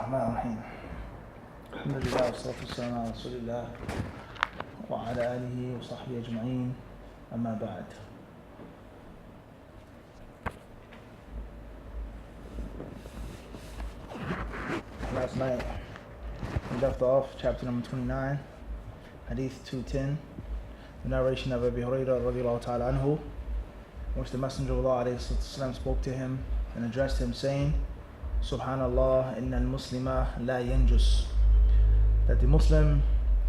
الرحمن الرحيم الحمد لله والصلاة والسلام على رسول الله وعلى آله وصحبه أجمعين أما بعد. Last night we left off chapter number 29, Hadith 210, the narration of Abu Hurairah radiallahu ta'ala anhu, in which the Messenger of Allah alayhi salatu spoke to him and addressed him saying, Subhanallah, inna al-Muslima la yanjus, that the Muslim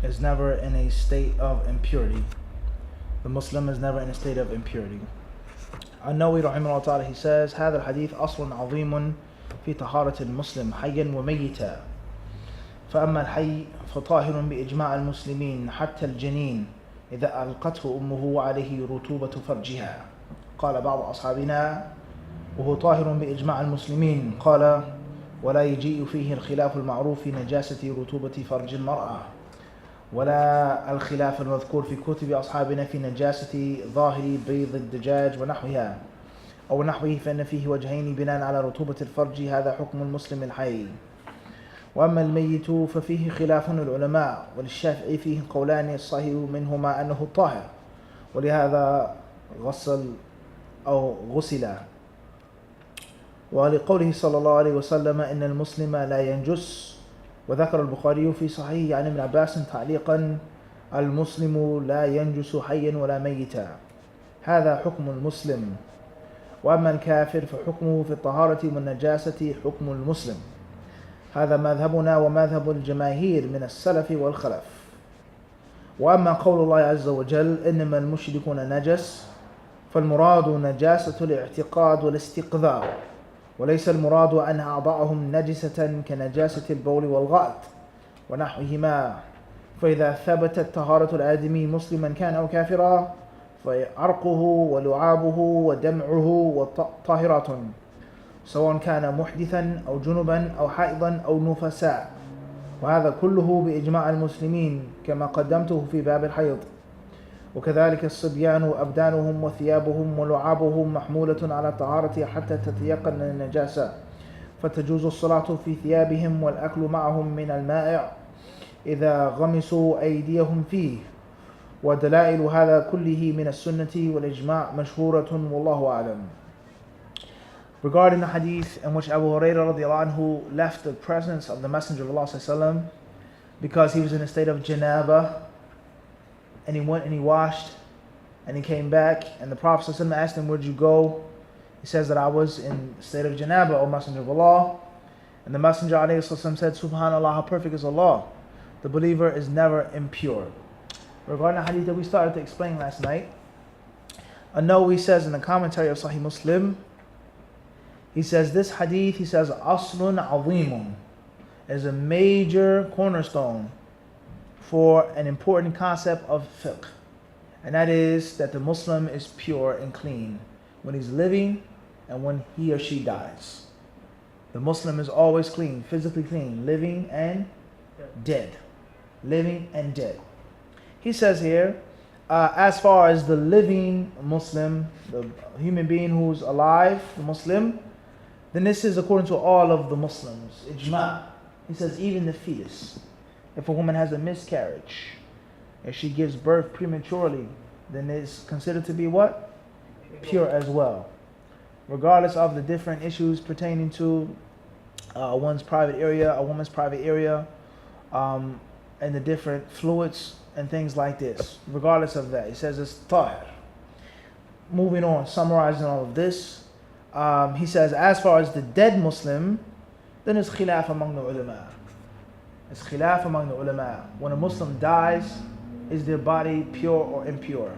is never in a state of impurity. The Muslim is never in a state of impurity. An-Nawawi rahimahullah ta'ala, he says, هذا الحديث أصل عظيم في طهارة المسلم حيا وميتا. فأما الحي فطاهر بإجماع المسلمين حتى الجنين إذا ألقته أمه عليه رطوبة فرجها. قال بعض أصحابنا وهو طاهر بإجماع المسلمين، قال ولا يجيء فيه الخلاف المعروف في نجاسة رطوبة فرج المرأة، ولا الخلاف المذكور في كتب أصحابنا في نجاسة ظاهر بيض الدجاج ونحوها أو نحوه، فإن فيه وجهين بناء على رطوبة الفرج، هذا حكم المسلم الحي. وأما الميت ففيه خلاف العلماء، وللشافعي فيه قولان، الصحيح منهما أنه طاهر ولهذا غسل أو غسل، ولقوله صلى الله عليه وسلم إن المسلم لا ينجس. وذكر البخاري في صحيحه عن ابن عباس تعليقا المسلم لا ينجس حيا ولا ميتا، هذا حكم المسلم. وأما الكافر فحكمه في الطهارة والنجاسة حكم المسلم. هذا مذهبنا ومذهب الجماهير من السلف والخلف. وأما قول الله عز وجل إنما المشركون نجس، فالمراد نجاسة الاعتقاد والاستقذار، وليس المراد أن أعضاءهم نجسة كنجاسة البول والغائط ونحوهما. فإذا ثبتت طهارة الآدمي مسلما كان أو كافرا فعرقه ولعابه ودمعه طاهرات، سواء كان محدثا أو جنبا أو حائضا أو نفساء، وهذا كله بإجماع المسلمين كما قدمته في باب الحيض. وكذلك الصبيان أبدانهم وثيابهم ولعابهم محمولة على الطهارة حتى تتيقن النجاسة، فتجوز الصلاة في ثيابهم والأكل معهم من المائع إذا غمسوا أيديهم فيه. ودلائل هذا كله من السنة والإجماع مشهورة والله أعلم. Regarding the hadith in which Abu Hurairah radiallahu anhu left the presence of the Messenger of Allah sallallahu because he was in a state of janaba, and he went and he washed and he came back, and the Prophet ﷺ asked him, where'd you go? He says that I was in a state of janaba, O Messenger of Allah. And the Messenger ﷺ said, Subhanallah, how perfect is Allah. The believer is never impure. Regarding the hadith that we started to explain last night, An-Nawawi says in the commentary of Sahih Muslim, he says this hadith, he says, Aslun Azimun, is a major cornerstone for an important concept of fiqh, and that is that the Muslim is pure and clean when he's living and when he or she dies. The Muslim is always clean, physically clean, living and dead. Living and dead. He says here, as far as the living Muslim, the human being who's alive, the Muslim, then this is according to all of the Muslims, ijma'. He says even the fetus. If a woman has a miscarriage, if she gives birth prematurely, then it's considered to be what? Pure as well. Regardless of the different issues pertaining to one's private area, a woman's private area, and the different fluids and things like this. Regardless of that, he says it's tahir. Moving on, summarizing all of this, he says as far as the dead Muslim, then it's khilaf among the ulama. It's khilaf among the ulama. When a Muslim dies, is their body pure or impure?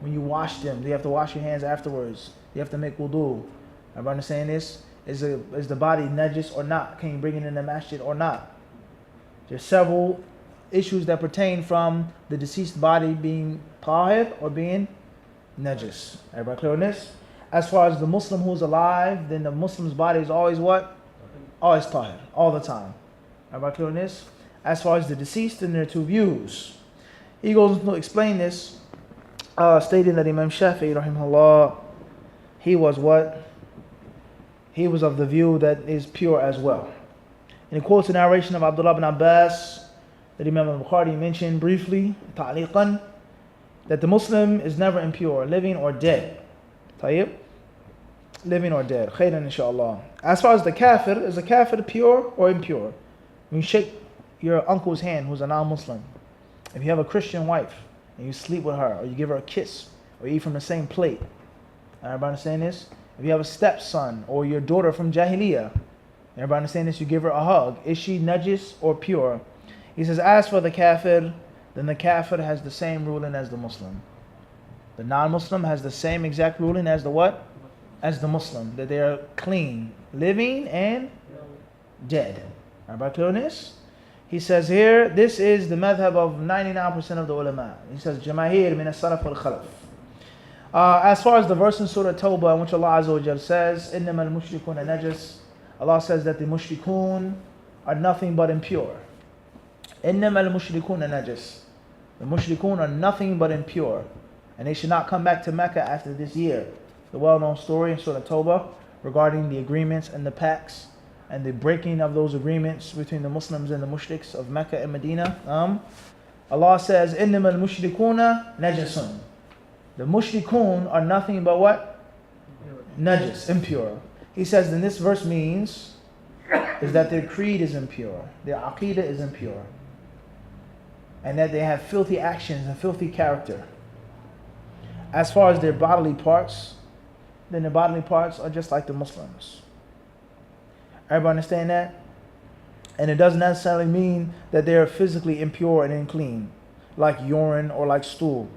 When you wash them, do you have to wash your hands afterwards? You have to make wudu. Everybody understand this? Is the body najis or not? Can you bring it in the masjid or not? There's several issues that pertain from the deceased body being tahir or being najis. Everybody clear on this? As far as the Muslim who's alive, then the Muslim's body is always what? Always tahir, all the time. Everybody clear on this? As far as the deceased, then there are two views. He goes to explain this, stating that Imam Shafi'i rahimahullah, he was what? He was of the view that is pure as well. And he quotes a narration of Abdullah ibn Abbas that Imam al-Bukhari mentioned briefly, ta'liqan, that the Muslim is never impure, living or dead. Tayyib? Living or dead. Khairan inshallah. As far as the kafir, is the kafir pure or impure? When you shake your uncle's hand who's a non-Muslim, if you have a Christian wife and you sleep with her, or you give her a kiss, or eat from the same plate, everybody understand this? If you have a stepson or your daughter from Jahiliyyah, everybody understand this? You give her a hug. Is she najis or pure? He says, as for the kafir, then the kafir has the same ruling as the Muslim. The non-Muslim has the same exact ruling as the what? As the Muslim. That they are clean, living and dead. Everybody clear on this? He says here, this is the madhab of 99% of the ulama. He says, Jamahir min as-salaf wal-khalaf. As far as the verse in Surah Tawbah, in which Allah Azza wa Jal says, إِنَّمَا الْمُشْرِكُونَ نَجَسٌ, Allah says that the mushrikun are nothing but impure. إِنَّمَا الْمُشْرِكُونَ نَجَسٌ. The mushrikun are nothing but impure. And they should not come back to Mecca after this year. The well-known story in Surah Tawbah regarding the agreements and the pacts and the breaking of those agreements between the Muslims and the mushriks of Mecca and Medina. Allah says, إِنَّمَا الْمُشْرِكُونَ نَجَسٌ. The mushrikun are nothing but what? Najis, impure. He says, then this verse means is that their creed is impure, their aqidah is impure, and that they have filthy actions and filthy character. As far as their bodily parts, then their bodily parts are just like the Muslims. Everybody understand that? And it doesn't necessarily mean that they are physically impure and unclean, like urine or like stool.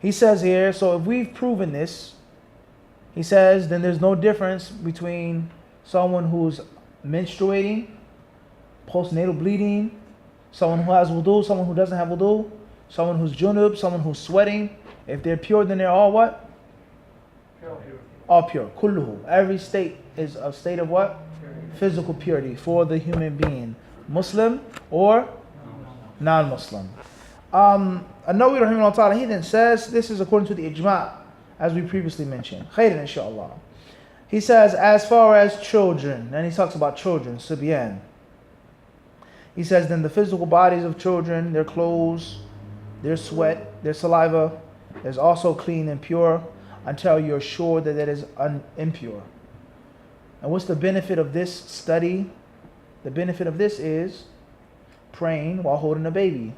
He says here, so if we've proven this, he says, then there's no difference between someone who's menstruating, postnatal bleeding, someone who has wudu, someone who doesn't have wudu, someone who's junub, someone who's sweating. If they're pure, then they're all what? Pure. All pure. Kulluhu. Every state is a state of what? Purity. Physical purity for the human being. Muslim or non-Muslim. An-Nawawi rahimahullah ta'ala, he then says, this is according to the ijma', as we previously mentioned. Khairan inshallah. He says, as far as children, and he talks about children, sibyan. He says, then the physical bodies of children, their clothes, their sweat, their saliva, is also clean and pure until you're sure that it is impure. And what's the benefit of this study? The benefit of this is praying while holding a baby.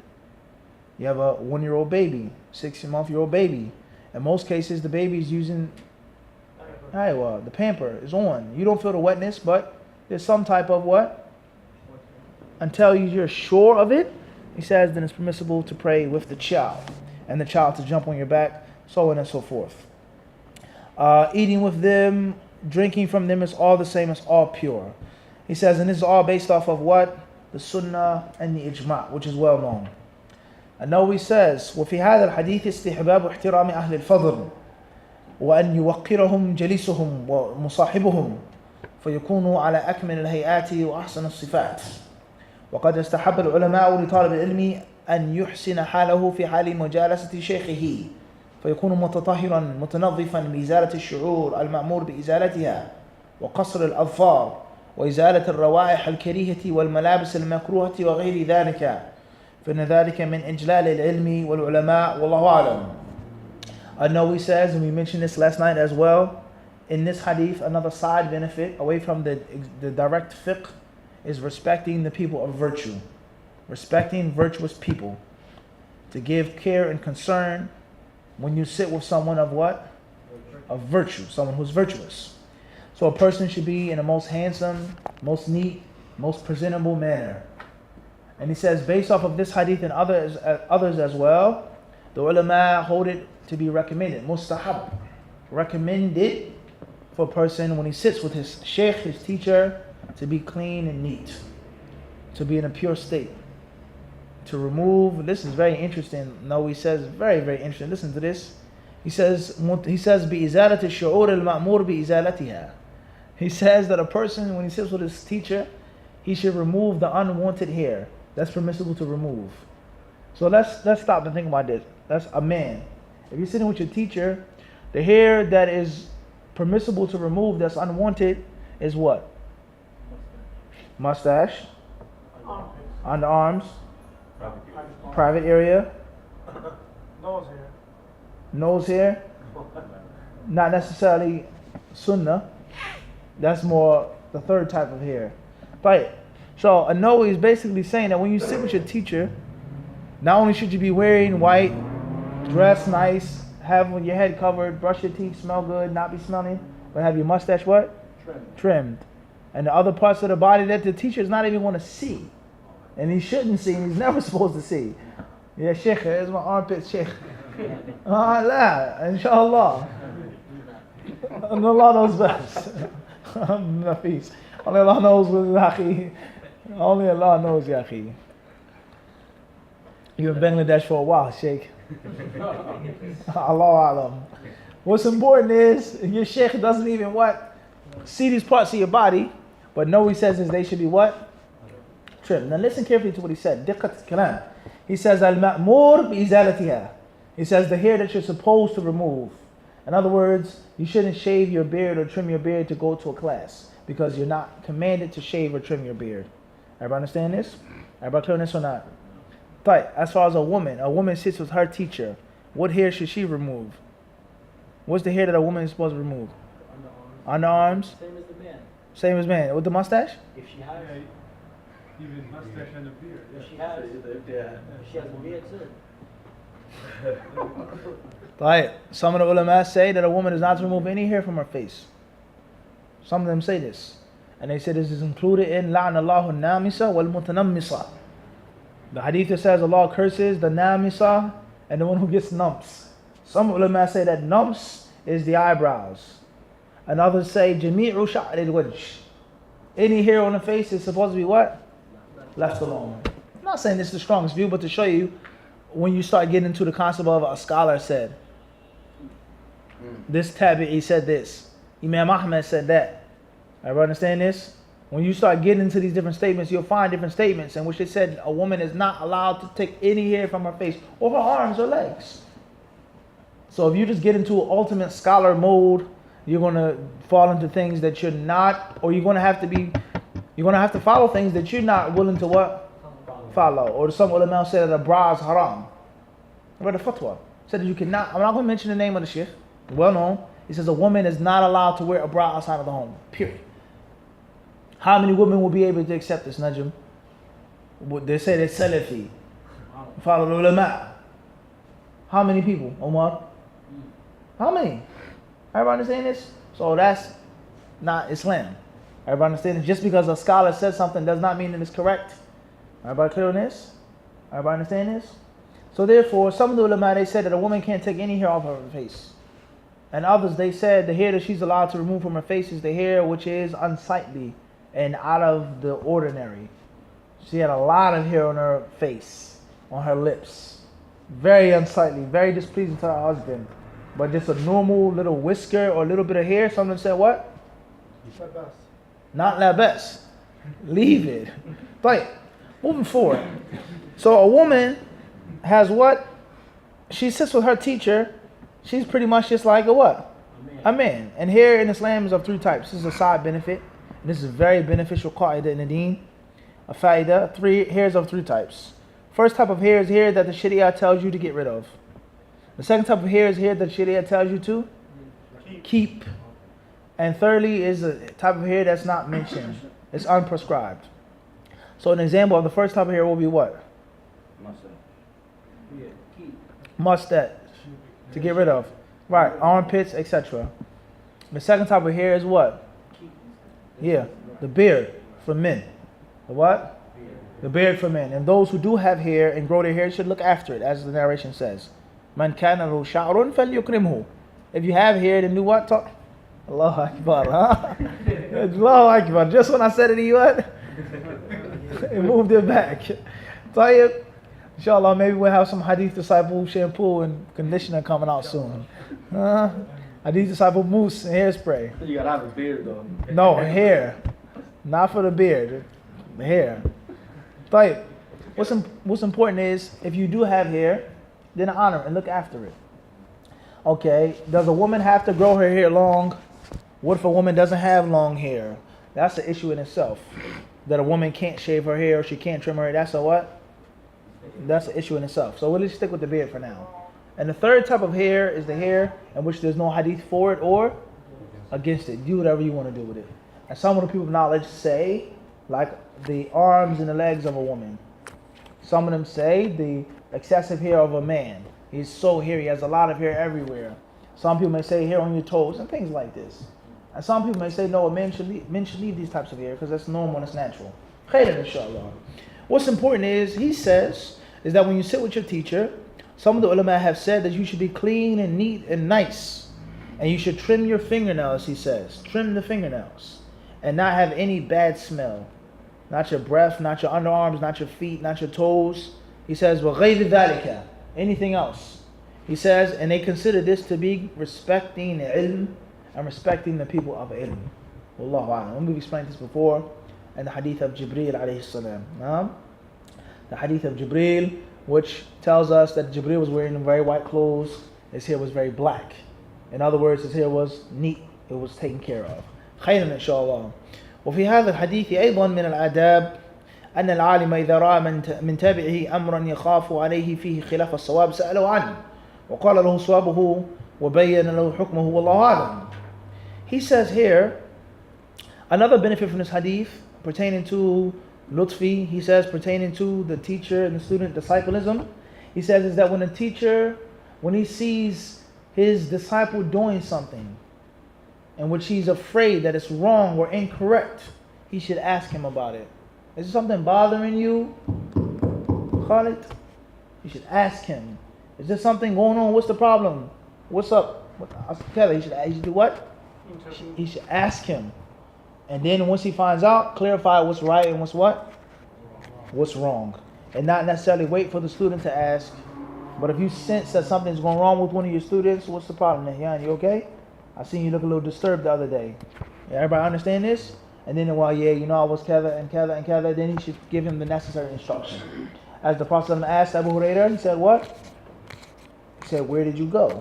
You have a 1-year-old baby, 6-month-old baby. In most cases, the baby is using, the pamper is on. You don't feel the wetness, but there's some type of what? Until you're sure of it, he says, then it's permissible to pray with the child. And the child to jump on your back, so on and so forth. Eating with them, drinking from them is all the same, it's all pure. He says, and this is all based off of what? The sunnah and the ijma', which is well known. النووي says وفي هذا الحديث استحباب احترام أهل الفضل وأن يوقرهم جليسهم ومصاحبهم فيكونوا على أكمل الهيئات وأحسن الصفات وقد استحب العلماء لطالب العلم أن يحسن حاله في حال مجالسة شيخه فيكون متطهرا متنظفا بإزالة الشعور المأمور بإزالتها وقصر الأظفار وإزالة الروائح الكريهة والملابس المكروهة وغير ذلك فإن ذلك من إجلال العلم والعلماء والله أعلم. An-Nawawi says, and we mentioned this last night as well, in this hadith, another side benefit away from the direct fiqh is respecting the people of virtue, respecting virtuous people, to give care and concern when you sit with someone of what? Of virtue, someone who's virtuous. So a person should be in the most handsome, most neat, most presentable manner. And he says, based off of this hadith and others as well, the ulama hold it to be recommended, mustahab, recommended for a person when he sits with his sheikh, his teacher, to be clean and neat, to be in a pure state, to remove. This is very interesting. No, he says very, very interesting. Listen to this. He says بِإِزَالَةِ الشُّعُورِ الْمَأْمُورِ بِإِزَالَتِهَا. He says that a person, when he sits with his teacher, he should remove the unwanted hair. That's permissible to remove. So let's stop and think about this. That's a man. If you're sitting with your teacher, the hair that is permissible to remove that's unwanted is what? Mustache. Underarms. Private area. Nose hair. Nose hair. Not necessarily sunnah. That's more the third type of hair. Right. So a Nawawi is basically saying that when you sit with your teacher, not only should you be wearing white, dress nice, have your head covered, brush your teeth, smell good, not be smelling, but have your mustache what? Trimmed. And the other parts of the body that the teacher is not even going to see. And he shouldn't see, and he's never supposed to see. Yeah, Sheikh, here's my armpit, Sheikh. La, inshallah. Allah knows best. Nafis. Only Allah knows with Yaqi. Only Allah knows Yaqi. You're in Bangladesh for a while, Sheikh. Allah Alam. What's important is your Sheikh doesn't even what? See these parts of your body, but no, he says is they should be what? Trimmed. Now listen carefully to what he said. Diqqat kalam. He says al-ma'mur bi-izalatiha. He says the hair that you're supposed to remove. In other words, you shouldn't shave your beard or trim your beard to go to a class because you're not commanded to shave or trim your beard. Everybody understand this? Everybody clear on this or not? But as far as a woman sits with her teacher. What hair should she remove? What's the hair that a woman is supposed to remove? Underarms. Same as the man. Same as man. With the mustache? If she has, Even mustache and a beard. if she has a beard too. Right. Some of the ulama say that a woman is not to remove any hair from her face. Some of them say this. And they say this is included in la'nallahu an-namisa wal-mutanammisa. The hadith says Allah curses the namisa and the one who gets numps. Some ulama say that numps is the eyebrows. And others say jami'u sha'r al-wajh. Any hair on the face is supposed to be what? Left alone. I'm not saying this is the strongest view, but to show you when you start getting into the concept of a scholar said, this tabi'i said this, Imam Ahmad said that. Everybody understand this? When you start getting into these different statements, you'll find different statements in which it said a woman is not allowed to take any hair from her face or her arms or legs. So if you just get into ultimate scholar mode, you're going to fall into things that you're not, or you're going to have to follow things that you're not willing to what? Follow. Or some ulama said that a bra is haram. I read a fatwa. Said that you cannot, I'm not going to mention the name of the sheikh, well known. He says a woman is not allowed to wear a bra outside of the home, period. How many women will be able to accept this, Najm? They say they're Salafi. Follow the ulama. How many people, Omar? How many? Everybody understand this? So that's not Islam. Everybody understand this? Just because a scholar says something does not mean that it's correct. Everybody clear on this? Everybody understand this? So therefore, some of the ulama, they said that a woman can't take any hair off of her face. And others, they said the hair that she's allowed to remove from her face is the hair which is unsightly and out of the ordinary. She had a lot of hair on her face, on her lips. Very unsightly, very displeasing to her husband. But just a normal little whisker or a little bit of hair, someone said what? Not labas. Leave it. Right. Moving forward. So a woman has what? She sits with her teacher. She's pretty much just like a what? A man. And hair in Islam is of three types. This is a side benefit. And this is a very beneficial qaida in the deen. A faida. Hairs of three types. First type of hair is hair that the Sharia tells you to get rid of. The second type of hair is hair that the Sharia tells you to keep. And thirdly is a type of hair that's not mentioned. It's unprescribed. So an example of the first type of hair will be what? Mustache. To get rid of. Right. Armpits, etc. The second type of hair is what? Yeah. The beard for men. The what? The beard for men. And those who do have hair and grow their hair should look after it, as the narration says. Man kana lahu sha'run falyukrimhu. If you have hair, then do what? Talk. Allahu Akbar, huh? Allahu Akbar. Just when I said it, you what? It moved it back. Tayyib. Inshallah, maybe we'll have some Hadith Disciple shampoo and conditioner coming out soon. Hadith Disciple mousse and hairspray. You gotta have a beard though. No, hair. Not for the beard. The hair. Tayyib. What's important is, if you do have hair, then honor and look after it. Okay, does a woman have to grow her hair long? What if a woman doesn't have long hair? That's an issue in itself. that a woman can't shave her hair or she can't trim her hair, that's a what? That's an issue in itself. So we'll just stick with the beard for now. And the third type of hair is the hair in which there's no hadith for it or against it. Do whatever you want to do with it. And some of the people of knowledge say, like the arms and the legs of a woman. Some of them say the excessive hair of a man. He's so hairy, he has a lot of hair everywhere. Some people may say hair on your toes and things like this. And some people may say, no, men should leave these types of hair because that's normal and it's natural. Khairan, inshallah. What's important he says, is that when you sit with your teacher, some of the ulama have said that you should be clean and neat and nice. And you should trim your fingernails, he says. Trim the fingernails. And not have any bad smell. Not your breath, not your underarms, not your feet, not your toes. He says, وَغَيْرِ ذَلِكَ. Anything else. He says, and they consider this to be respecting ilm and respecting the people of ilm. Wallahu a'lam. We've explained this before in the hadith of Jibreel alayhi salam. The hadith of Jibreel, which tells us that Jibreel was wearing very white clothes. His hair was very black. In other words, his hair was neat. It was taken care of. خيرا إن شاء الله. وفي هذا الحديث أيضا من الآداب أن العالم إذا رأى من تابعه أمرا يخاف عليه فيه خلاف الصواب سأله عنه وقال له صوابه وبين له حكمه والله أعلم. He says here, another benefit from this hadith pertaining to Lutfi, he says pertaining to the teacher and the student disciplism, he says is that when a teacher, when he sees his disciple doing something in which he's afraid that it's wrong or incorrect, he should ask him about it. Is there something bothering you, Khalid? You should ask him. Is there something going on? What's the problem? What's up? He should do what? He should ask him. And then once he finds out, clarify what's right and what's what? What's wrong. And not necessarily wait for the student to ask. But if you sense that something's going wrong with one of your students, what's the problem? Nahyan, you okay? I seen you look a little disturbed the other day. Everybody understand this? And then, well, yeah, I was katha and katha and katha. Then he should give him the necessary instruction. As the Prophet asked Abu Hurairah, he said, what? He said, where did you go?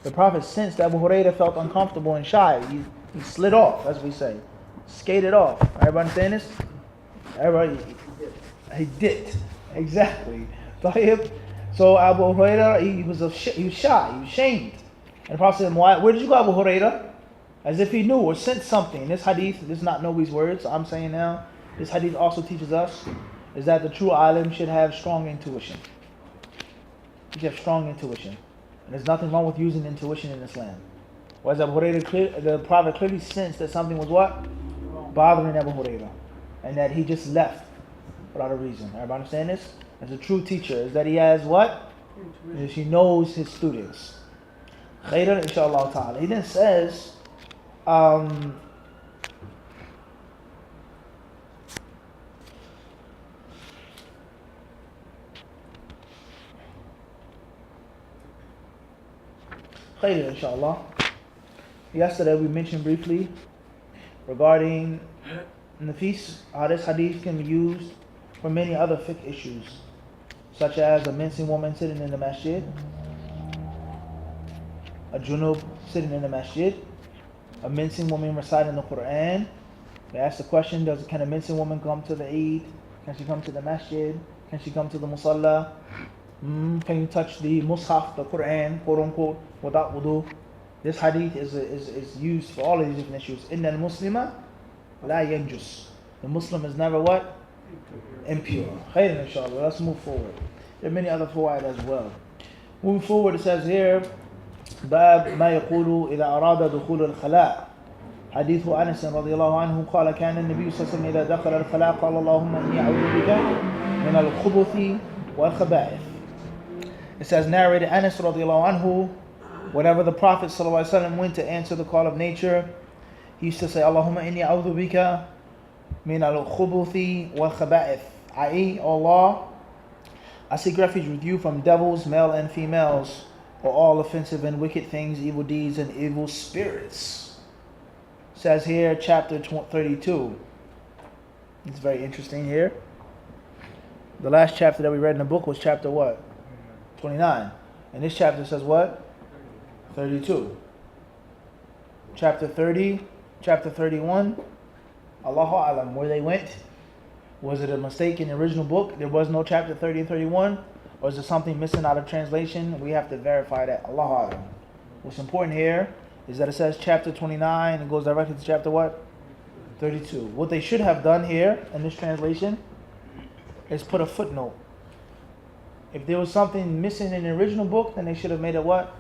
The Prophet sensed that Abu Hurairah felt uncomfortable and shy. He slid off, as we say. Skated off. Everybody understand this? Everybody, he dipped. Exactly. So Abu Hurairah, he was shy, he was ashamed. And the Prophet said, where did you go, Abu Hurairah? As if he knew or sensed something. This hadith, this is not Nobody's words, I'm saying now. This hadith also teaches us is that the true alim should have strong intuition. He should have strong intuition. And there's nothing wrong with using intuition in Islam. Whereas Abu Hurairah, the Prophet clearly sensed that something was what? Bothering Abu Hurairah. And that he just left without a reason. Everybody understand this? As a true teacher, is that he has what? He knows his students. Khairan inshallah ta'ala. He then says, khairan inshallah. Yesterday we mentioned briefly regarding Nafis, how this hadith can be used for many other fiqh issues, such as a mincing woman sitting in the masjid, a junub sitting in the masjid, a mincing woman reciting the Quran. They ask the question, can a mincing woman come to the Eid? Can she come to the masjid? Can she come to the musalla? Can you touch the mushaf, the Quran, quote unquote, without wudu? This hadith is used for all of these different issues. Inna al-muslima la yanjus. The Muslim is never what? Impure. Khayran inshallah. Let's move forward. There are many other fawaid as well. Moving forward, it says here, باب ما يقول إذا أراد دخول الخلاء. حديث أنس رضي الله عنه قال كان النبي صلى الله عليه وسلم إذا دخل الخلاء قال اللهم إني أعوذ بك من الخبث والخبائث. It says, narrated Anas radiallahu anhu, whenever the Prophet sallallahu alaihi wasallam went to answer the call of nature, he used to say, Allahumma inni a'udhu bika min al-khubuthi wal-khaba'ith. i.e., Allah, I seek refuge with you from devils, male and females, or all offensive and wicked things, evil deeds, and evil spirits. It says here, chapter 32. It's very interesting here. The last chapter that we read in the book was chapter what? 29. And this chapter says what? 32. Chapter 30, chapter 31, Allahu Alam, where they went, Was it a mistake in the original book? There was no chapter 30 and 31? Or is there something missing out of translation? We have to verify that. Allahu A'lam. What's important here is that it says chapter 29 and goes directly to chapter what? 32. What they should have done here in this translation is put a footnote. If there was something missing in the original book, then they should have made a what?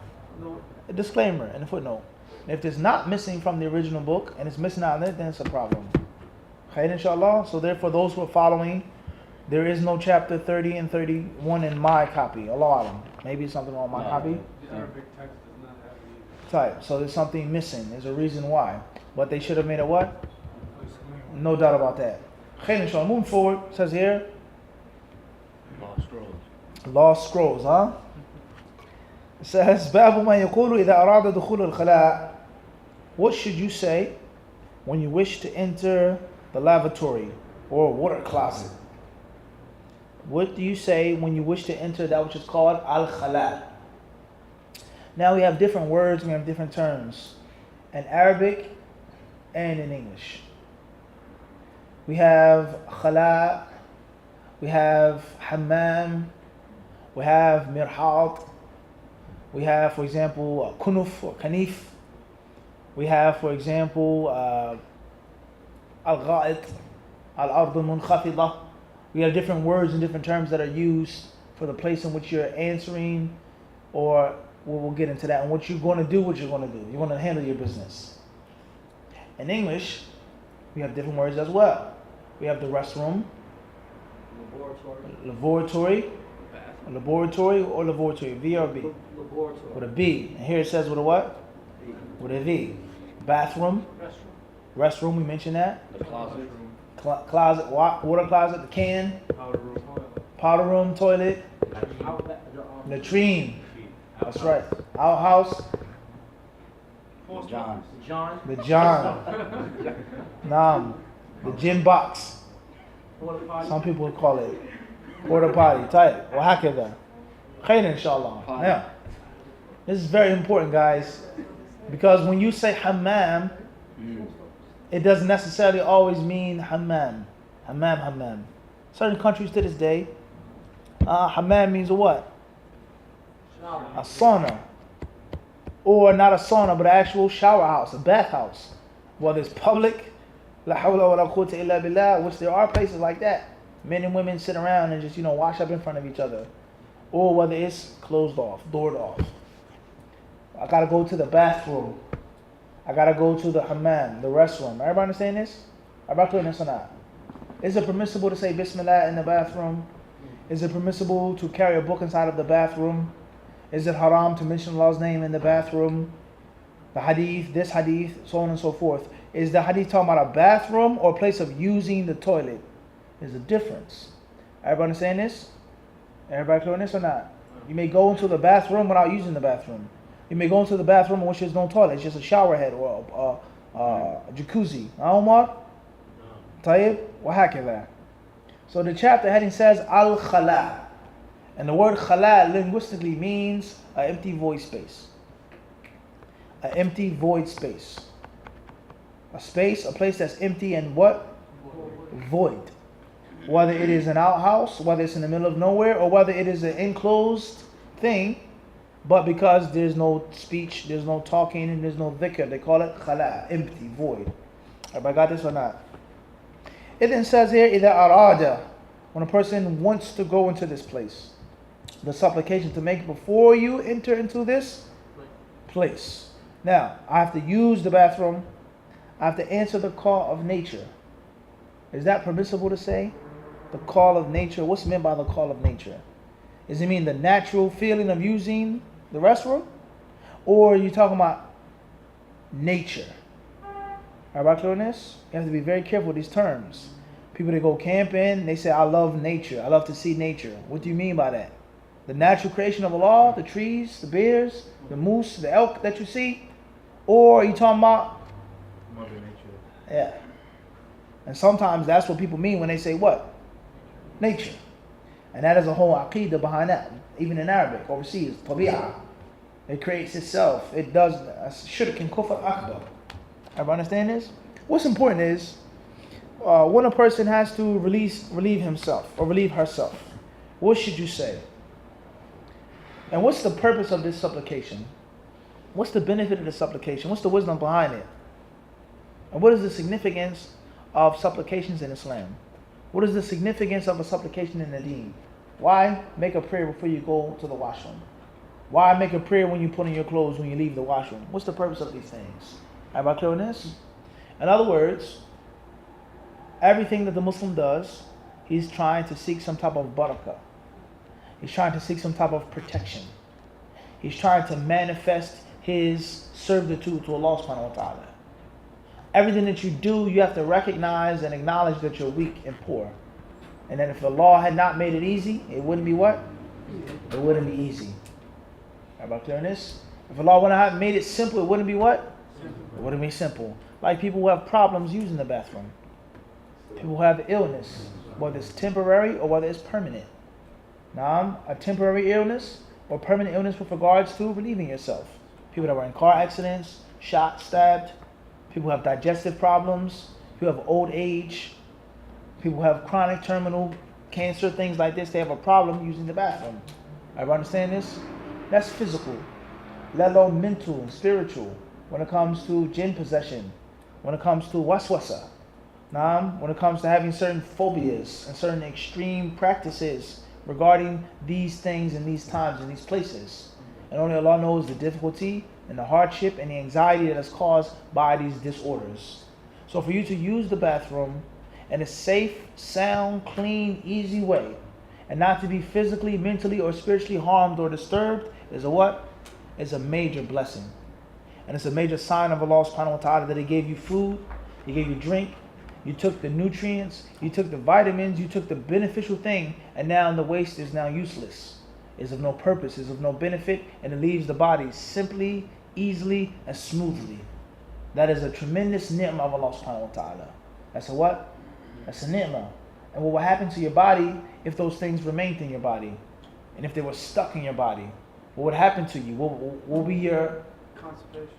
A disclaimer and a footnote. And if it's not missing from the original book and it's missing out of it, then it's a problem. Khair, inshallah. So therefore, those who are following, there is no chapter 30 and 31 in my copy. Allah Alam. Maybe something wrong with my copy. The Arabic text does not have it Type. So there's something missing. There's a reason why. But they should have made a what? No doubt about that. Khair, inshallah. Moving forward, it says here. Lost scrolls. Lost scrolls, huh? It says, باب ما يقول إذا أراد دخول الخلاء. What should you say when you wish to enter the lavatory or water closet? What do you say when you wish to enter that which is called al-khala? Now we have different words, we have different terms in Arabic and in English. We have khala, we have hammam, we have mirhat, we have, for example, kunuf or kanif. We have, for example, al-gha'it, al-ard al-munkhafida. We have different words and different terms that are used for the place in which you're answering, or we'll get into that, and what you're going to do, what you're going to do. You're going to handle your business. In English, we have different words as well. We have the restroom, laboratory, V or B? Laboratory. With a B. And here it says with a what? B. With a V. Bathroom, restroom, we mentioned that. The closet. Closet, water closet, the can, Powder room, toilet. powder room, toilet, latrine. That's right. Outhouse, John. the John. Naam, the gym box. Some people would call it porta potty. Type. وهكذا. Khair, inshallah. Now, this is very important, guys, because when you say hammam, it doesn't necessarily always mean hammam. Hammam. Certain countries to this day, hammam means a what? A sauna. Or not a sauna, but an actual shower house, a bath house. Whether it's public, la hawla wa la quwwata illa billah, which there are places like that. Men and women sit around and just, wash up in front of each other. Or whether it's closed off, doored off. I gotta go to the bathroom. I gotta go to the hammam, the restroom. Everybody understand this? Everybody clear this or not? Is it permissible to say Bismillah in the bathroom? Is it permissible to carry a book inside of the bathroom? Is it haram to mention Allah's name in the bathroom? The hadith, this hadith, so on and so forth. Is the hadith talking about a bathroom or a place of using the toilet? There's a difference. Everybody understand this? Everybody clear on this or not? You may go into the bathroom without using the bathroom. You may go into the bathroom in which there's no toilet. It's just a shower head or a jacuzzi. Omar? Tayyib? Wahakidha. So the chapter heading says al-khala. And the word khala linguistically means an empty void space. An empty void space. A space, a place that's empty and what? Void. Whether it is an outhouse, whether it's in the middle of nowhere, or whether it is an enclosed thing, but because there's no speech, there's no talking, and there's no dhikr, they call it khala, empty, void. Everybody got this or not? It then says here, إِذَا أَرَادَ, when a person wants to go into this place, the supplication to make before you enter into this place. Now, I have to use the bathroom. I have to answer the call of nature. Is that permissible to say? The call of nature. What's meant by the call of nature? Does it mean the natural feeling of using the restroom? Or are you talking about nature? Everybody clear on this? You have to be very careful with these terms. People that go camping, they say, I love nature. I love to see nature. What do you mean by that? The natural creation of Allah, the trees, the bears, the moose, the elk that you see? Or are you talking about Mother Nature? Yeah. And sometimes that's what people mean when they say what? Nature. And that is a whole aqidah behind that. Even in Arabic, overseas, tabi'ah. It creates itself. It does shirk and kufr akbar. Everybody understand this? What's important is, when a person has to relieve himself or relieve herself, what should you say? And what's the purpose of this supplication? What's the benefit of the supplication? What's the wisdom behind it? And what is the significance of supplications in Islam? What is the significance of a supplication in the deen? Why make a prayer before you go to the washroom? Why make a prayer when you put on your clothes when you leave the washroom? What's the purpose of these things? Am I clear on this? In other words, everything that the Muslim does, he's trying to seek some type of barakah. He's trying to seek some type of protection. He's trying to manifest his servitude to Allah subhanahu wa ta'ala. Everything that you do, you have to recognize and acknowledge that you're weak and poor. And that if the law had not made it easy, it wouldn't be what? It wouldn't be easy. How about clear on this? If Allah would have made it simple, it wouldn't be what? It wouldn't be simple. Like people who have problems using the bathroom. People who have illness, whether it's temporary or whether it's permanent. Now, a temporary illness or permanent illness with regards to relieving yourself. People that were in car accidents, shot, stabbed. People who have digestive problems. People who have old age. People who have chronic terminal cancer, things like this. They have a problem using the bathroom. Everybody understand this? That's physical, let alone mental and spiritual. When it comes to jinn possession, when it comes to waswasa, when it comes to having certain phobias and certain extreme practices regarding these things in these times and these places. And only Allah knows the difficulty and the hardship and the anxiety that is caused by these disorders. So for you to use the bathroom in a safe, sound, clean, easy way, and not to be physically, mentally, or spiritually harmed or disturbed is a what? Is a major blessing. And it's a major sign of Allah subhanahu wa ta'ala that He gave you food, He gave you drink, you took the nutrients, you took the vitamins, you took the beneficial thing, and now the waste is now useless. Is of no purpose, is of no benefit, and it leaves the body simply, easily, and smoothly. That is a tremendous ni'mah of Allah subhanahu wa ta'ala. That's a what? That's a ni'mah. And what will happen to your body if those things remained in your body? And if they were stuck in your body? What would happen to you? What will be your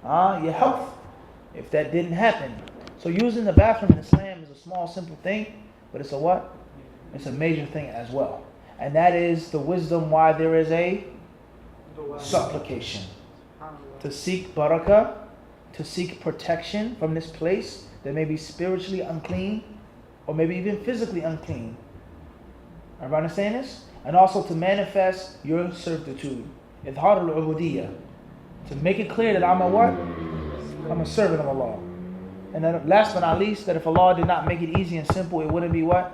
your health if that didn't happen? So using the bathroom in Islam is a small, simple thing, but it's a what? It's a major thing as well. And that is the wisdom why there is a supplication. To seek barakah, to seek protection from this place that may be spiritually unclean or maybe even physically unclean. Everybody understand this? And also to manifest your servitude. Idhar al-ubudiyya. To make it clear that I'm a what? I'm a servant of Allah. And then last but not least, that if Allah did not make it easy and simple, it wouldn't be what?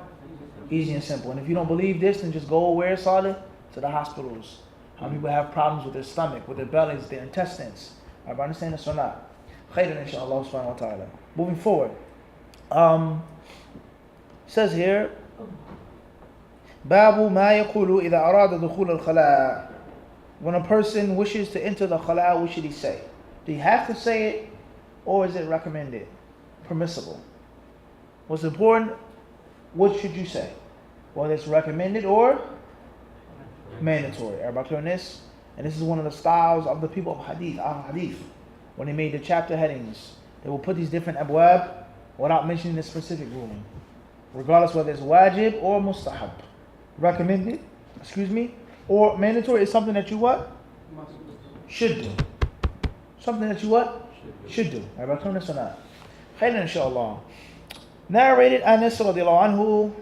Easy and simple. And if you don't believe this, then just go where, Salih? To the hospitals. How people have problems with their stomach, with their bellies, their intestines. Everybody understand this or not? Khairan inshaAllah subhanahu wa ta'ala. Moving forward. Says here, Babu ma yaqulu idha arada dukhul al-khala'. When a person wishes to enter the khala', what should he say? Do you have to say it, or is it recommended? Permissible. What's important? What should you say? Whether it's recommended or mandatory. Everybody clear on this? And this is one of the styles of the people of Hadith. When they made the chapter headings, they will put these different abwab without mentioning the specific ruling. Regardless whether it's wajib or mustahab. Recommended, or mandatory is something that you what? Should do. Something that you what? Should do. Everybody clear on this or not? Khairan inshaAllah. Narrated Anas radiallahu anhu,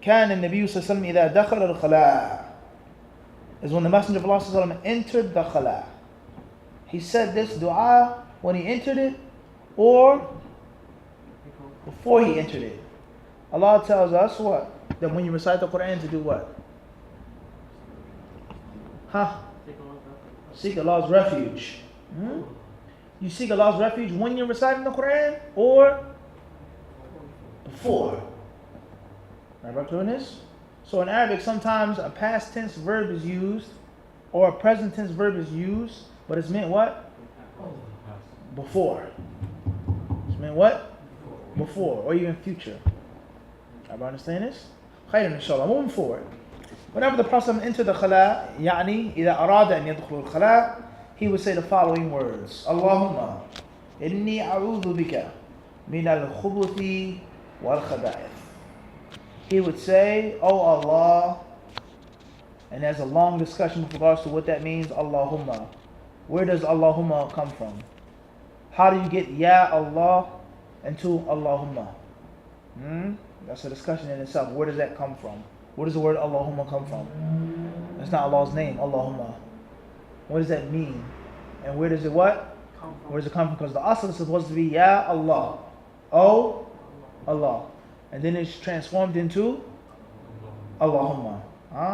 كان النبي صلى الله عليه وسلم إذا دخل الخلاء, is when the Messenger of Allah صلى الله عليه وسلم entered the khala. He said this dua when he entered it or before he entered it. Allah tells us what? That when you recite the Quran to do what? Seek Allah's refuge. You seek Allah's refuge when you're reciting the Quran or before. Remember doing this? So in Arabic, sometimes a past tense verb is used or a present tense verb is used, but it's meant what? Before. It's meant what? Before, or even future. Everybody understand this? Khairan inshallah. Moving forward. Whenever the Prophet entered the khala, يعني إذا أراد أن يدخل الخلاء, he would say the following words: Allahumma inni a'udhu bika min al-khubuthi wal-Khaba'ith. He would say, "Oh Allah," and there's a long discussion with regards to what that means, Allahumma. Where does Allahumma come from? How do you get Ya Allah into Allahumma? That's a discussion in itself. Where does that come from? Where does the word Allahumma come from? That's not Allah's name, Allahumma. What does that mean? And where does it what? Where does it come from? Because the asl is supposed to be Ya Allah. Oh Allah. And then it's transformed into Allahumma.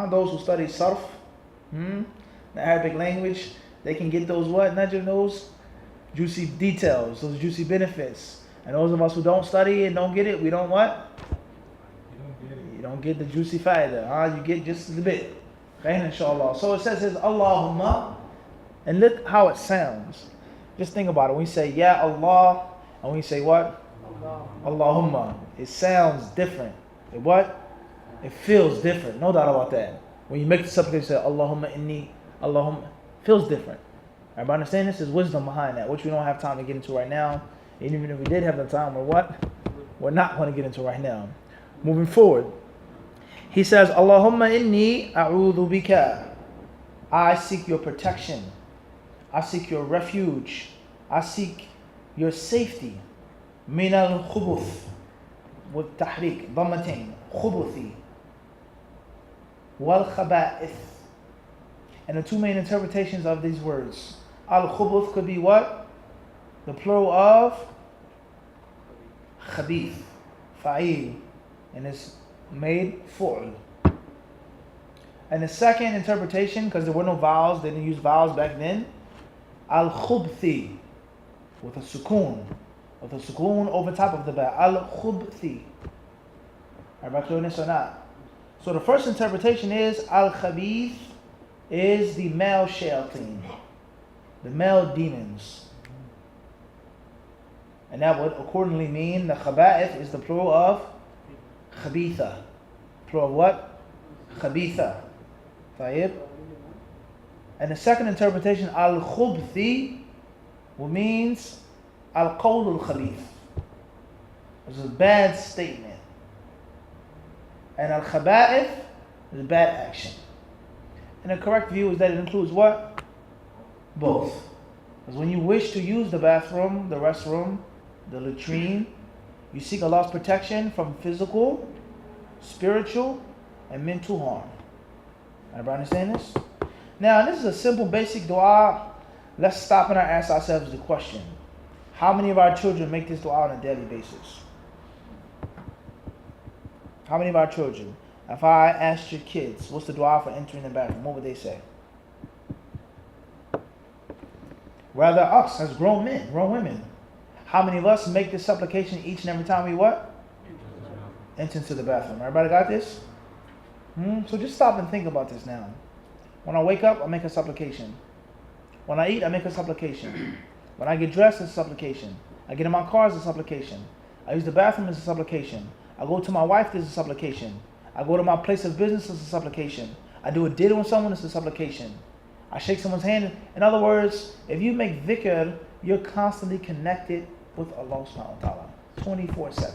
Those who study sarf, the Arabic language, they can get those what? Najm, those juicy details, those juicy benefits. And those of us who don't study and don't get it, we don't what? You don't get the juicy faida. You get just a bit. Okay, inshallah. So it says Allahumma, and look how it sounds. Just think about it. When we say Ya Allah, and we say what? Allahumma. It sounds different. It what? It feels different. No doubt about that. When you make the supplication, you say Allahumma inni, Allahumma. It feels different. Everybody understand this? There's wisdom behind that, which we don't have time to get into right now. And even if we did have the time, we're not going to get into right now. Moving forward. He says, Allahumma inni a'udhu bika. I seek your protection. I seek your refuge. I seek your safety. Min al-khubuth. With tahriq, dhammatain, khubuthi. Wal-khaba'ith. And the two main interpretations of these words. Al-khubuth could be what? The plural of khabith, fa'il. And it's made fu'l. And the second interpretation, because there were no vowels, they didn't use vowels back then, al-khubthi, with a sukoon over top of the ba, al-khubthi. Everybody clear on this or not? So the first interpretation is al-khabith is the male shayateen, the male demons. And that would accordingly mean the khaba'ith is the plural of khabitha. Plural of what? Khabitha. Tayyib. And the second interpretation, al-khubthi, means al-qawl al-khabith. It's a bad statement. And al-khaba'ith is a bad action. And the correct view is that it includes what? Both. Because when you wish to use the bathroom, the restroom, the latrine, you seek Allah's protection from physical, spiritual, and mental harm. Everybody understand this? Now, this is a simple, basic dua. Let's stop and ask ourselves the question. How many of our children make this dua on a daily basis? How many of our children? If I asked your kids, what's the dua for entering the bathroom, what would they say? Rather us, as grown men, grown women. How many of us make this supplication each and every time we what? Enter into the bathroom. Everybody got this? So just stop and think about this now. When I wake up, I make a supplication. When I eat, I make a supplication. When I get dressed, it's a supplication. I get in my car, it's a supplication. I use the bathroom, it's a supplication. I go to my wife, it's a supplication. I go to my place of business, it's a supplication. I do a deal with someone, it's a supplication. I shake someone's hand. In other words, if you make dhikr, you're constantly connected with Allah subhanahu wa ta'ala, 24/7.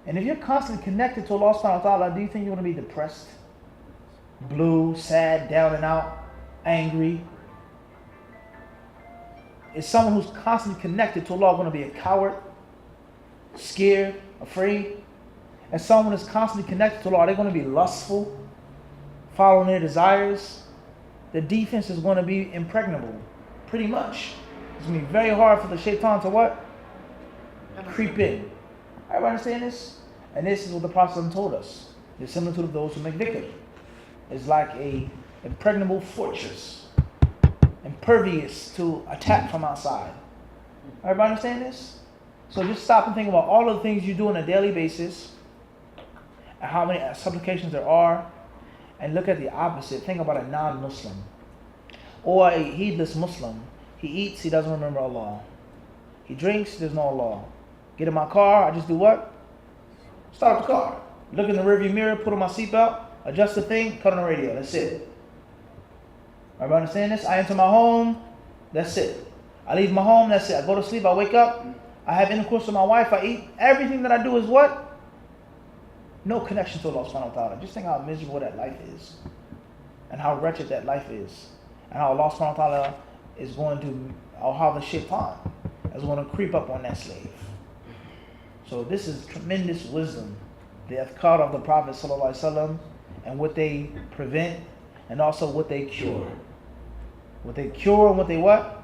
And if you're constantly connected to Allah subhanahu wa ta'ala, do you think you're going to be depressed, blue, sad, down and out, angry? Is someone who's constantly connected to Allah going to be a coward, scared, afraid? And someone who's constantly connected to Allah, are they going to be lustful, following their desires? The defense is going to be impregnable, pretty much. It's going to be very hard for the shaitan to what? Creep in. Everybody understand this? And this is what the Prophet told us. The similitude of those who make dhikr. It's like a impregnable fortress, impervious to attack from outside. Everybody understand this? So just stop and think about all of the things you do on a daily basis and how many supplications there are, and look at the opposite. Think about a non-Muslim or a heedless Muslim. He eats, he doesn't remember Allah. He drinks, there's no Allah. Get in my car, I just do what? Start the car. Look in the rearview mirror, put on my seatbelt, adjust the thing, cut on the radio. That's it. Everybody understand this? I enter my home, that's it. I leave my home, that's it. I go to sleep, I wake up, I have intercourse with my wife, I eat. Everything that I do is what? No connection to Allah subhanahu wa ta'ala. Just think how miserable that life is. And how wretched that life is. And how Allah subhanahu wa ta'ala is going to, or how the shaitan is going to creep up on that slave. So this is tremendous wisdom. The adhkar of the Prophet sallallahu alaihi wasallam, and what they prevent, and also what they cure. What they cure and what they what?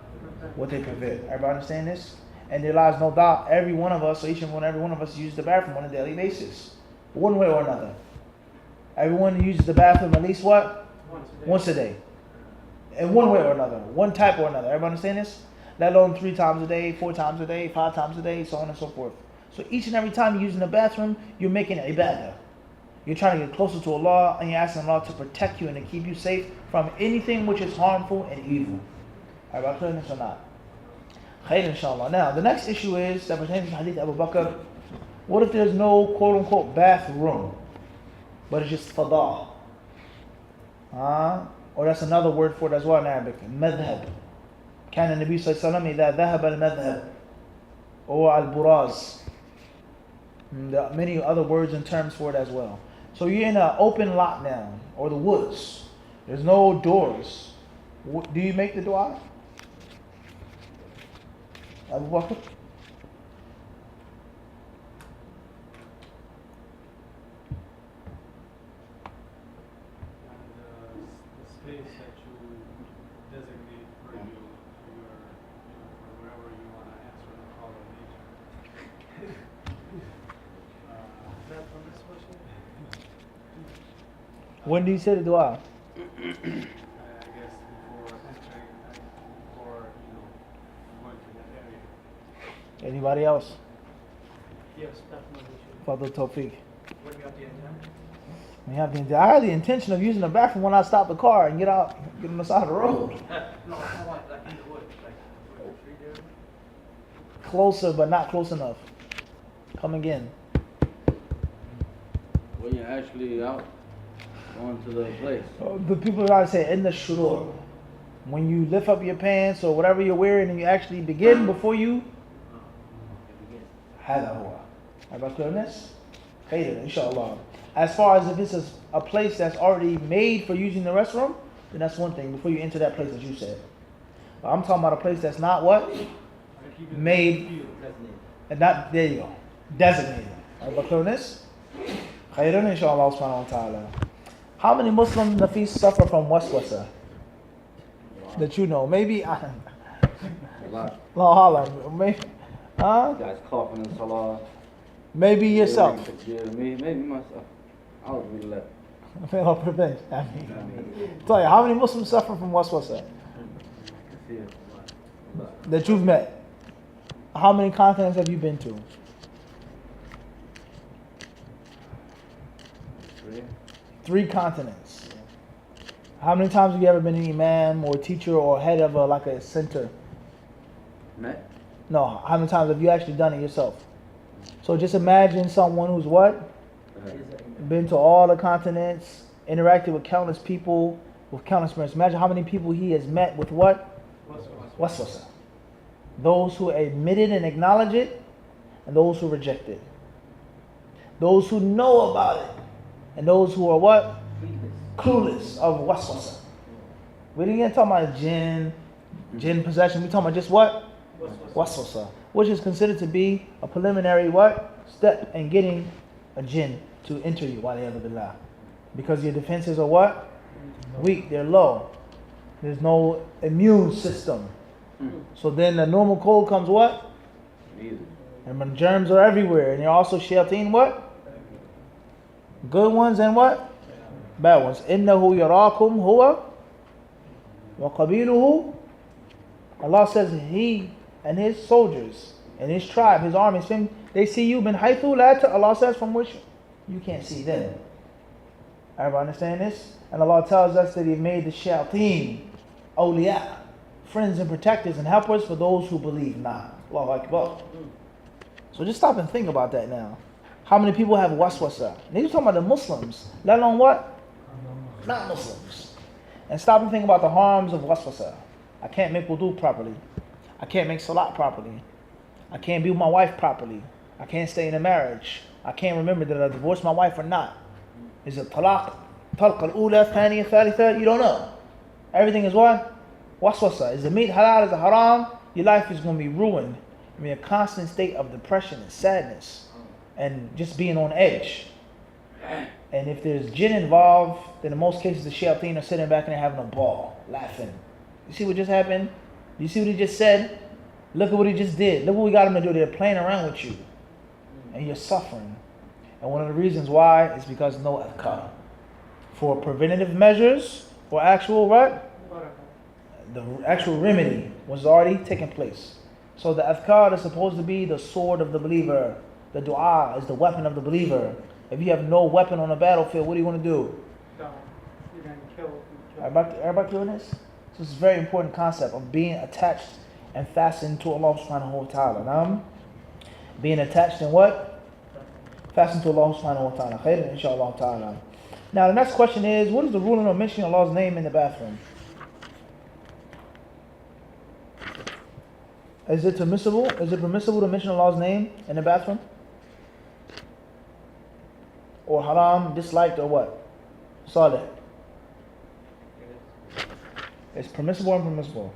What they prevent. Everybody understand this? And there lies no doubt every one of us, or every one of us use the bathroom on a daily basis. One way or another. Everyone uses the bathroom at least what? Once a day. In one way or another. One type or another. Everybody understand this? Let alone 3 times a day, 4 times a day, 5 times a day, so on and so forth. So each and every time you're using the bathroom, you're making ibadah. You're trying to get closer to Allah, and you're asking Allah to protect you and to keep you safe from anything which is harmful and evil. Everybody clear this or not? Khair inshallah. Now, the next issue is, that pertains to Hadith Abu Bakr. What if there's no quote-unquote bathroom, but it's just fada? Or that's another word for it as well in Arabic. Madhab. كان النبي صلى الله عليه وسلم إذا ذهب المذهب or al-buraz. There are many other words and terms for it as well. So you're in an open lot now, or the woods. There's no doors. Do you make the dua? Abu Bakr? The space that you designate for you, for your, for wherever you want to answer the call of nature. Is that from this question? When do you say the dua? I guess before entering, before, going to that area. Anybody else? Yes, definitely. Fadl Tawfiq. What do you have the intent? I had the intention of using the bathroom when I stop the car and get out, get on the side of the road. No, I want like in the woods, like where the tree there. Closer, but not close enough. Come again. When you're actually out going to the place. The people that I say in the shurur. When you lift up your pants or whatever you're wearing and you actually begin before you. هذا هو. Everybody clear on this? Khayr, inshallah. As far as if it's a place that's already made for using the restroom, then that's one thing, before you enter that place, as you said. But I'm talking about a place that's not what? Made, and not, there you go, designated. Everybody clear on this? Khayran inshallah subhanahu wa ta'ala. How many Muslims, Nafis, suffer from waswasa? That you know, maybe, A lot. maybe, Guys coughing in salah. maybe yourself. Yeah, maybe myself. I was really left. I'll prevent. Tell you, how many Muslims suffer from waswasa Yeah. that you've met? How many continents have you been to? 3. 3 continents. How many times have you ever been an imam or teacher or head of like a center? Met? No, how many times have you actually done it yourself? So just imagine someone who's what? Been to all the continents, interacted with countless people, with countless experience. Imagine how many people he has met with what? Waswasa. Those who admit it and acknowledge it, and those who reject it. Those who know about it, and those who are what? Clueless of waswasa. We didn't talk about jinn possession. We talking about just what? Waswasa, which is considered to be a preliminary what? Step in getting a jinn to enter you, billah. Because your defenses are what? Weak, they're low. There's no immune system. So then the normal cold comes what? And when germs are everywhere, and you're also shayateen what? Good ones and what? Bad ones. إِنَّهُ يَرَاكُمْ هُوَ وَقَبِيلُهُ. Allah says He and His soldiers and His tribe, His army, they see you min haythu la ta. Allah says from which you can't see them. Everybody understand this? And Allah tells us that He made the shayateen awliya, friends and protectors and helpers for those who believe not. Allahu Akbar. So just stop and think about that now. How many people have waswasa? And he's talking about the Muslims, let alone what? Not Muslims. And stop and think about the harms of waswasa. I can't make wudu properly. I can't make salat properly. I can't be with my wife properly. I can't stay in a marriage. I can't remember did I divorce my wife or not. Is it talaq al-ula, thaniya, thalitha? You don't know. Everything is what? Waswasa. Is the meat halal? Is it haram? Your life is going to be ruined. I mean, a constant state of depression and sadness and just being on edge. And if there's jinn involved, then in most cases the shayateen are sitting back and they're having a ball, laughing. You see what just happened? You see what he just said? Look at what he just did. Look what we got him to do. They're playing around with you. And you're suffering. And one of the reasons why is because no adhkar. For preventative measures, for actual what? The actual remedy was already taking place. So the adhkar is supposed to be the sword of the believer. The dua is the weapon of the believer. If you have no weapon on the battlefield, what do you want to do? You're going to kill. Everybody killing this? So it's a very important concept of being attached and fastened to Allah subhanahu wa ta'ala. Being attached and what? Fastened to Allah subhanahu wa ta'ala. Khairan inshaAllah ta'ala. Now the next question is, what is the ruling of mentioning Allah's name in the bathroom? Is it permissible? Is it permissible to mention Allah's name in the bathroom? Or haram, disliked, or what? Salih. It's permissible or impermissible?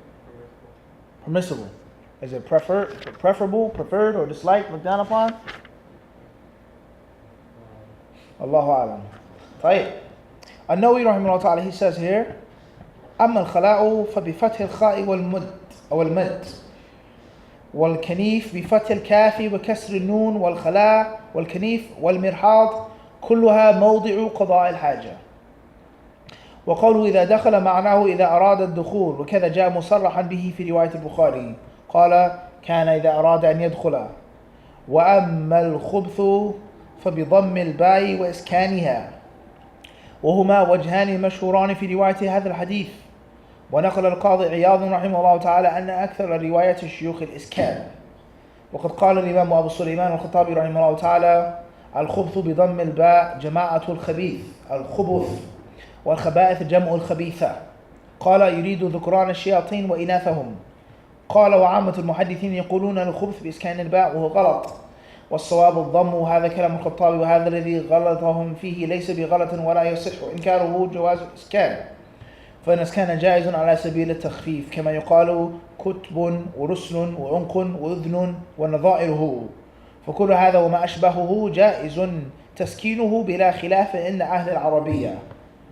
Permissible. Is it preferable, preferred, or disliked, looked down upon? Allahu a'lam. طيب. النووي رحمه الله تعالى, he says here, أما الخلاء فبفتح الخاء والمد أو المد والكنيف بفتح الكاف وكسر النون والخلاء والكنيف والمرحاض كلها موضع قضاء الحاجة. وقوله إذا دخل معناه إذا أراد الدخول، وكذا جاء مصرحا به في رواية البخاري قال كان إذا أراد أن يدخل. وأما الخبث فبضم الباء وإسكانها، وهما وجهان مشهوران في رواية هذا الحديث. ونقل القاضي عياض رحمه الله تعالى أن أكثر روايات الشيوخ الإسكان. وقد قال الإمام أبو سليمان الخطابي رحمه الله تعالى الخبث بضم الباء جماعة الخبيث، الخبث، والخبائث جمع الخبيثة. قال يريد ذكران الشياطين وإناثهم. قال وعامة المحدثين يقولون الخبث بإسكان الباء وهو غلط، والصواب الضم، وهذا كلام الخطابي، وهذا الذي غلطهم فيه ليس بغلط ولا يصح إنكاره جواز الإسكان، فإن إسكان جائز على سبيل التخفيف كما يقال كتب ورسل وعنق وأذن ونظائره، فكل هذا وما أشبهه جائز تسكينه بلا خلاف إن أهل العربية،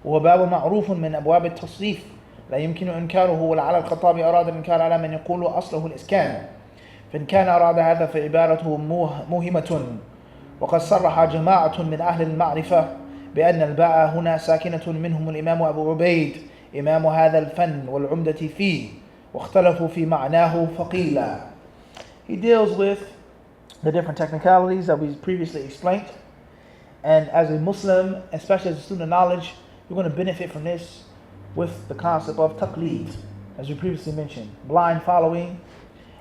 وهو باب معروف من أبواب التصريف لا يمكن إنكاره. ولعل الخطابي أراد الإنكار على من يقول أصله الإسكان، فإن كان أراد هذا فعبارته موهمة. وقد صرح جماعة من أهل المعرفة بأن الباء هنا ساكنة، منهم الإمام أبو عبيد إمام هذا الفن والعمدة فيه، واختلفوا في معناه فقيل. He deals with the different technicalities that we previously explained, and as a Muslim, especially as a student of knowledge, you're going to benefit from this with the concept of taqleed, as we previously mentioned, blind following,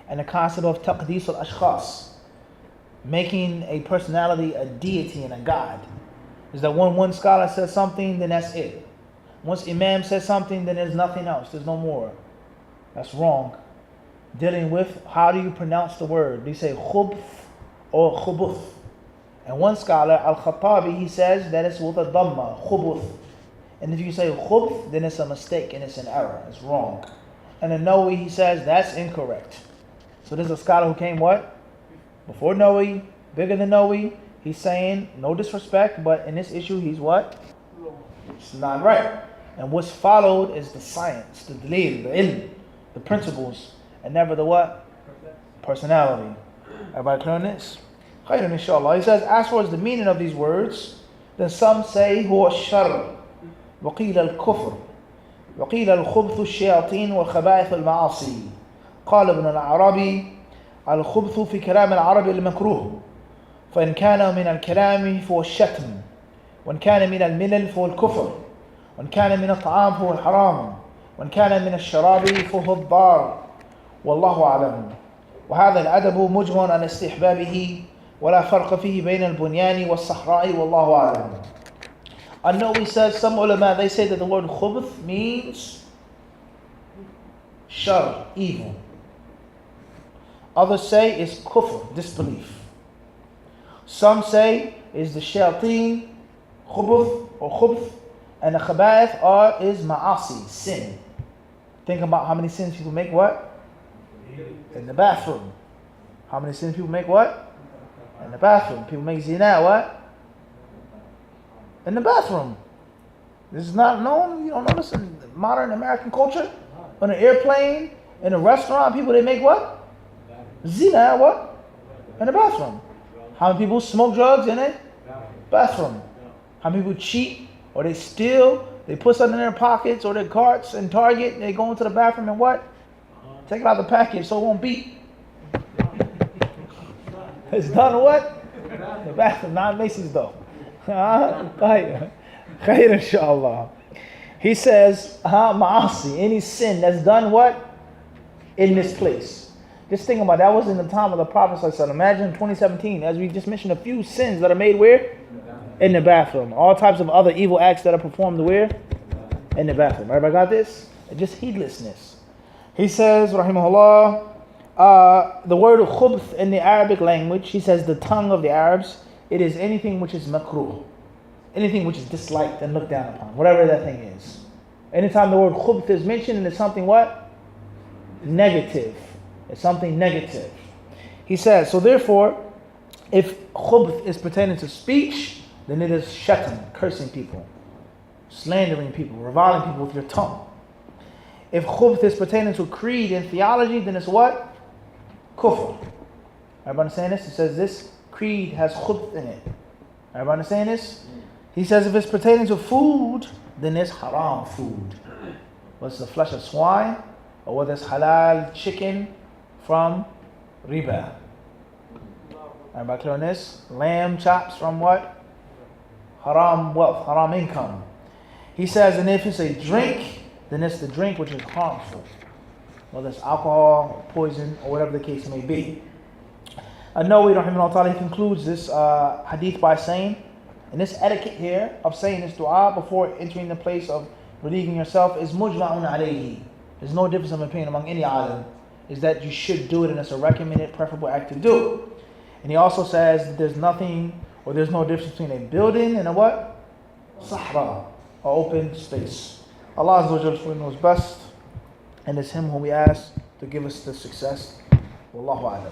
and the concept of taqdees al-ashkhas, making a personality a deity and a god. Is that when one scholar says something, then that's it. Once Imam says something, then there's nothing else, there's no more. That's wrong. Dealing with how do you pronounce the word? Do you say khubth or khubuth? And one scholar, Al-Khattabi, he says that it's with a dhamma, khubuth. And if you say khubth, then it's a mistake and it's an error, it's wrong. And in Nawawi, he says that's incorrect. So there's a scholar who came what? Before Nawawi, bigger than Nawawi. He's saying, no disrespect, but in this issue, he's what? It's not right. And what's followed is the science, the dalil, the ilm, the principles, and never the what? Personality. Everybody clear on this? Khairan inshallah. He says, as far as the meaning of these words, then some say, huwa shar, وقيل الكفر, وقيل الخبث الشياطين والخبائث المعاصي. قال ابن العربي الخبث في كلام العرب المكروه، فإن كان من الكلام فهو الشتم، وإن كان من الملل فهو الكفر، وإن كان من الطعام فهو الحرام، وإن كان من الشراب فهو الضار، والله أعلم. وهذا الأدب مجمع على استحبابه ولا فرق فيه بين البنيان والصحراء، والله أعلم. I know he says, some ulama, they say that the word khubth means shar, evil. Others say it's kufr, disbelief. Some say is the shayateen, khubuth or khubth, and the khaba'ith is ma'asi, sin. Think about how many sins people make what? In the bathroom. How many sins people make what? In the bathroom. People make zina what? In the bathroom. This is not known. You don't notice in modern American culture? On an airplane, in a restaurant, people they make what? Zina what? In the bathroom. How many people smoke drugs in it? Bathroom. How many people cheat or they steal? They put something in their pockets or their carts in Target and they go into the bathroom and what? Take it out the package so it won't beep. It's done what? The bathroom, not Macy's though. Khair inshallah. He says, ma'asi, any sin that's done what? In this place. Just think about it. That was in the time of the Prophet. Imagine 2017, as we just mentioned, a few sins that are made where? In the bathroom. All types of other evil acts that are performed where? In the bathroom. Everybody got this? Just heedlessness. He says, rahimahullah, the word khubth in the Arabic language, he says the tongue of the Arabs, it is anything which is makruh. Anything which is disliked and looked down upon. Whatever that thing is. Anytime the word khubth is mentioned, it's something what? Negative. It's something negative. He says, so therefore, if khubth is pertaining to speech, then it is shatm, cursing people, slandering people, reviling people with your tongue. If khubth is pertaining to creed and theology, then it's what? Kufr. Everybody understand this? It says this creed has khubth in it. Everybody understand this? He says if it's pertaining to food, then it's haram food. Whether it's the flesh of swine, or whether it's halal chicken from riba. Everybody clear on this? Lamb chops from what? Haram wealth, haram income. He says, and if it's a drink, then it's the drink which is harmful. Whether it's alcohol, poison, or whatever the case may be. An-Nawawi rahimahullah ta'ala, he concludes this hadith by saying, and this etiquette here of saying this dua before entering the place of relieving yourself is mujma'un alayhi. There's no difference of opinion among any alim. Is that you should do it and it's a recommended, preferable act to do. And he also says that there's nothing or there's no difference between a building and a what? Sahra, or open space. Allah Azza wa Jalla knows best, and it's Him whom we ask to give us the success. Wallahu a'lam.